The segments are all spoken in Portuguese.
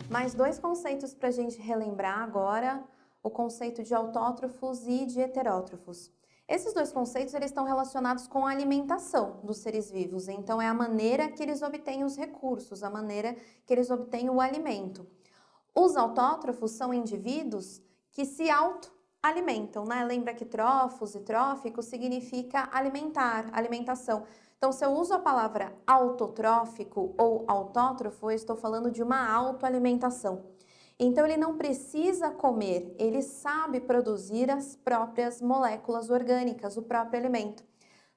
Mais dois conceitos para a gente relembrar agora, o conceito de autótrofos e de heterótrofos. Esses dois conceitos eles estão relacionados com a alimentação dos seres vivos, então é a maneira que eles obtêm os recursos, a maneira que eles obtêm o alimento. Os autótrofos são indivíduos que se autoalimentam, né? Lembra que trófos e tróficos significa alimentar, alimentação. Então, se eu uso a palavra autotrófico ou autótrofo, eu estou falando de uma autoalimentação. Então, ele não precisa comer, ele sabe produzir as próprias moléculas orgânicas, o próprio alimento.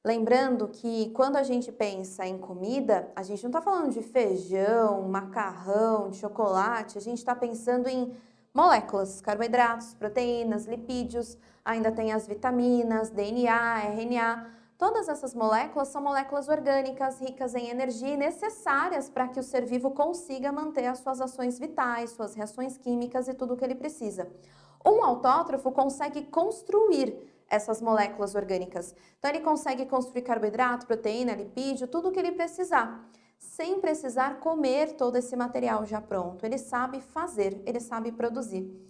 Lembrando que quando a gente pensa em comida, a gente não está falando de feijão, macarrão, de chocolate, a gente está pensando em moléculas, carboidratos, proteínas, lipídios, ainda tem as vitaminas, DNA, RNA. Todas essas moléculas são moléculas orgânicas, ricas em energia e necessárias para que o ser vivo consiga manter as suas ações vitais, suas reações químicas e tudo o que ele precisa. Um autótrofo consegue construir essas moléculas orgânicas. Então, ele consegue construir carboidrato, proteína, lipídio, tudo o que ele precisar, sem precisar comer todo esse material já pronto. Ele sabe fazer, ele sabe produzir.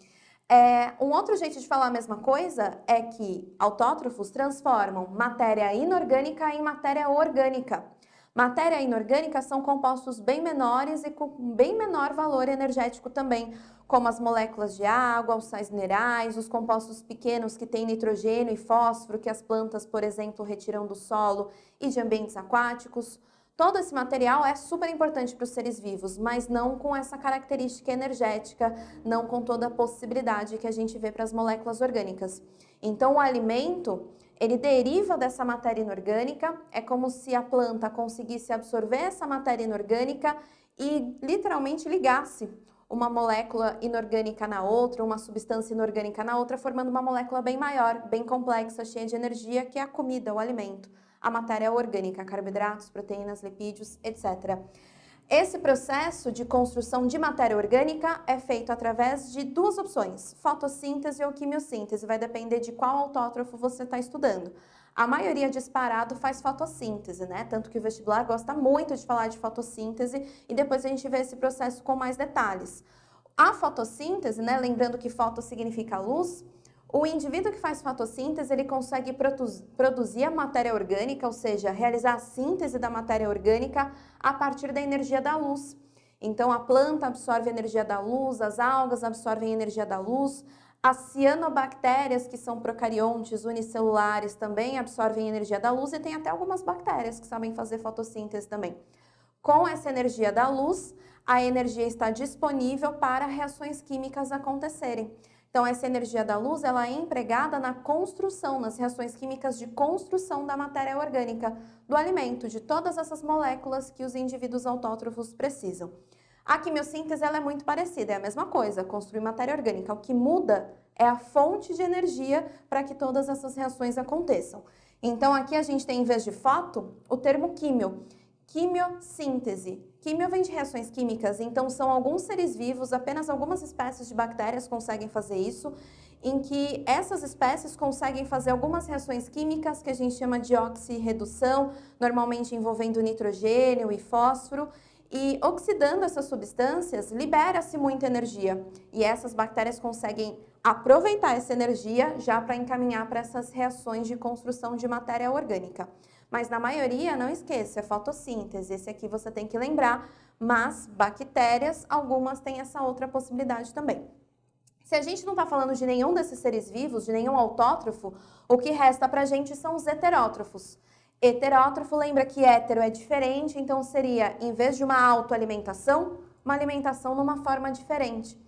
Um outro jeito de falar a mesma coisa é que autótrofos transformam matéria inorgânica em matéria orgânica. Matéria inorgânica são compostos bem menores e com bem menor valor energético também, como as moléculas de água, os sais minerais, os compostos pequenos que têm nitrogênio e fósforo que as plantas, por exemplo, retiram do solo e de ambientes aquáticos. Todo esse material é super importante para os seres vivos, mas não com essa característica energética, não com toda a possibilidade que a gente vê para as moléculas orgânicas. Então, o alimento, ele deriva dessa matéria inorgânica, é como se a planta conseguisse absorver essa matéria inorgânica e literalmente ligasse uma molécula inorgânica na outra, uma substância inorgânica na outra, formando uma molécula bem maior, bem complexa, cheia de energia, que é a comida, o alimento, a matéria orgânica, carboidratos, proteínas, lipídios, etc. Esse processo de construção de matéria orgânica é feito através de duas opções, fotossíntese ou quimiossíntese, vai depender de qual autótrofo você está estudando. A maioria disparado faz fotossíntese, né? Tanto que o vestibular gosta muito de falar de fotossíntese e depois a gente vê esse processo com mais detalhes. A fotossíntese, né? Lembrando que foto significa luz, o indivíduo que faz fotossíntese, ele consegue produzir a matéria orgânica, ou seja, realizar a síntese da matéria orgânica a partir da energia da luz. Então, a planta absorve a energia da luz, as algas absorvem a energia da luz, as cianobactérias, que são procariontes unicelulares, também absorvem a energia da luz e tem até algumas bactérias que sabem fazer fotossíntese também. Com essa energia da luz, a energia está disponível para reações químicas acontecerem. Então, essa energia da luz, ela é empregada na construção, nas reações químicas de construção da matéria orgânica, do alimento, de todas essas moléculas que os indivíduos autótrofos precisam. A quimiossíntese, ela é muito parecida, é a mesma coisa, construir matéria orgânica. O que muda é a fonte de energia para que todas essas reações aconteçam. Então, aqui a gente tem, em vez de foto, o termo químio. Quimiossíntese. Químio vem de reações químicas, então são alguns seres vivos, apenas algumas espécies de bactérias conseguem fazer isso, em que essas espécies conseguem fazer algumas reações químicas que a gente chama de oxirredução, normalmente envolvendo nitrogênio e fósforo, e oxidando essas substâncias, libera-se muita energia. E essas bactérias conseguem aproveitar essa energia já para encaminhar para essas reações de construção de matéria orgânica. Mas na maioria, não esqueça, é fotossíntese, esse aqui você tem que lembrar, mas bactérias, algumas têm essa outra possibilidade também. Se a gente não está falando de nenhum desses seres vivos, de nenhum autótrofo, o que resta para a gente são os heterótrofos. Heterótrofo, lembra que hétero é diferente, então seria, em vez de uma autoalimentação, uma alimentação numa forma diferente.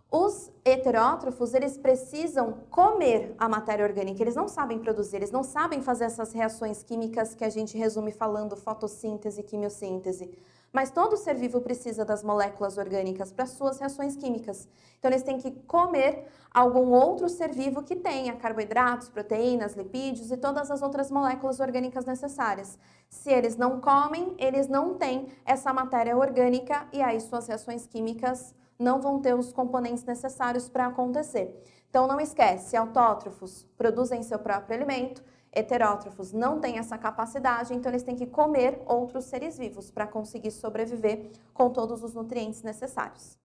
Os heterótrofos, eles precisam comer a matéria orgânica, eles não sabem produzir, eles não sabem fazer essas reações químicas que a gente resume falando fotossíntese e quimiossíntese. Mas todo ser vivo precisa das moléculas orgânicas para suas reações químicas. Então, eles têm que comer algum outro ser vivo que tenha carboidratos, proteínas, lipídios e todas as outras moléculas orgânicas necessárias. Se eles não comem, eles não têm essa matéria orgânica e aí suas reações químicas não vão ter os componentes necessários para acontecer. Então, não esquece, autótrofos produzem seu próprio alimento, heterótrofos não têm essa capacidade, então eles têm que comer outros seres vivos para conseguir sobreviver com todos os nutrientes necessários.